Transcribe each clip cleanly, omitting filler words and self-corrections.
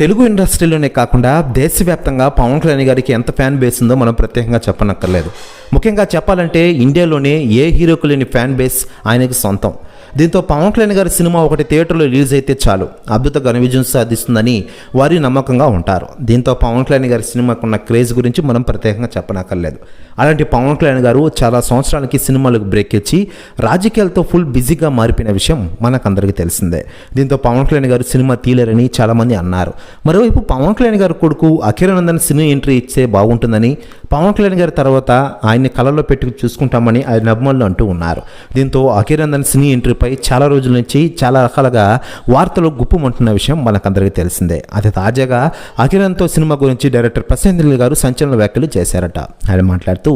తెలుగు ఇండస్ట్రీలోనే కాకుండా దేశవ్యాప్తంగా పవన్ కళ్యాణ్ గారికి ఎంత ఫ్యాన్ బేస్ ఉందో మనం ప్రత్యేకంగా చెప్పనక్కర్లేదు. ముఖ్యంగా చెప్పాలంటే ఇండియాలోనే ఏ హీరోకు లేని ఫ్యాన్ బేస్ ఆయనకి సొంతం. దీంతో పవన్ కళ్యాణ్ గారి సినిమా ఒకటి థియేటర్లో రిలీజ్ అయితే చాలు అద్భుత ఘన విజయం సాధిస్తుందని వారి నమ్మకంగా ఉంటారు. దీంతో పవన్ కళ్యాణ్ గారి సినిమాకున్న క్రేజ్ గురించి మనం ప్రత్యేకంగా చెప్పనక్కర్లేదు. అలాంటి పవన్ కళ్యాణ్ గారు చాలా సంవత్సరాలకి సినిమాలకు బ్రేక్ ఇచ్చి రాజకీయాలతో ఫుల్ బిజీగా మారిపోయిన విషయం మనకందరికీ తెలిసిందే. దీంతో పవన్ కళ్యాణ్ గారు సినిమా తీయలేరని చాలామంది అన్నారు. మరోవైపు పవన్ కళ్యాణ్ గారి కొడుకు అఖిరానందన్ సినీ ఎంట్రీ ఇచ్చే బాగుంటుందని, పవన్ కళ్యాణ్ గారి తర్వాత ఆయన్ని కళ్ళలో పెట్టుకు చూసుకుంటామని ఆయన అభిమానులు అంటూ ఉన్నారు. దీంతో అఖిరానందన్ సినీ ఎంట్రీపై చాలా రోజుల నుంచి చాలా రకాలుగా వార్తలు గుప్పుమంటున్న విషయం మనకందరికీ తెలిసిందే. అది తాజాగా అఖిరాన్తో సినిమా గురించి డైరెక్టర్ ప్రశాంత్ నీల్ గారు సంచలన వ్యాఖ్యలు చేశారట. ఆయన మాట్లాడుతూ,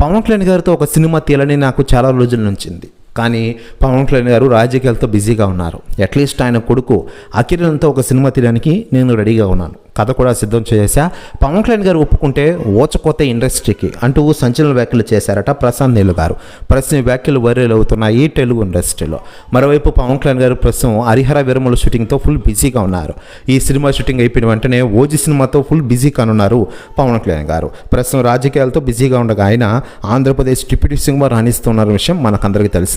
పవన్ కళ్యాణ్ గారితో ఒక సినిమా తీయాలని నాకు చాలా రోజుల నుంచి ఉంది, కానీ పవన్ కళ్యాణ్ గారు రాజకీయాలతో బిజీగా ఉన్నారు. అట్లీస్ట్ ఆయన కొడుకు అఖిరాన్తో ఒక సినిమా తీయడానికి నేను రెడీగా ఉన్నాను, కథ కూడా సిద్ధం చేశా, పవన్ కళ్యాణ్ గారు ఒప్పుకుంటే ఓచకోత ఇండస్ట్రీకి అంటూ సంచలన వ్యాఖ్యలు చేశారట ప్రశాంత్ నీల్ గారు. ప్రస్తుతం వ్యాఖ్యలు వైరల్ అవుతున్నాయి తెలుగు ఇండస్ట్రీలో. మరోవైపు పవన్ కళ్యాణ్ గారు ప్రస్తుతం హరిహర వీరమల షూటింగ్తో ఫుల్ బిజీగా ఉన్నారు. ఈ సినిమా షూటింగ్ అయిపోయిన వెంటనే ఓజీ సినిమాతో ఫుల్ బిజీ కానున్నారు పవన్ కళ్యాణ్ గారు. ప్రస్తుతం రాజకీయాలతో బిజీగా ఉండగా ఆయన ఆంధ్రప్రదేశ్ డిప్యూటీ సీఎంగా రాణిస్తున్న విషయం మనకందరికీ తెలిసింది.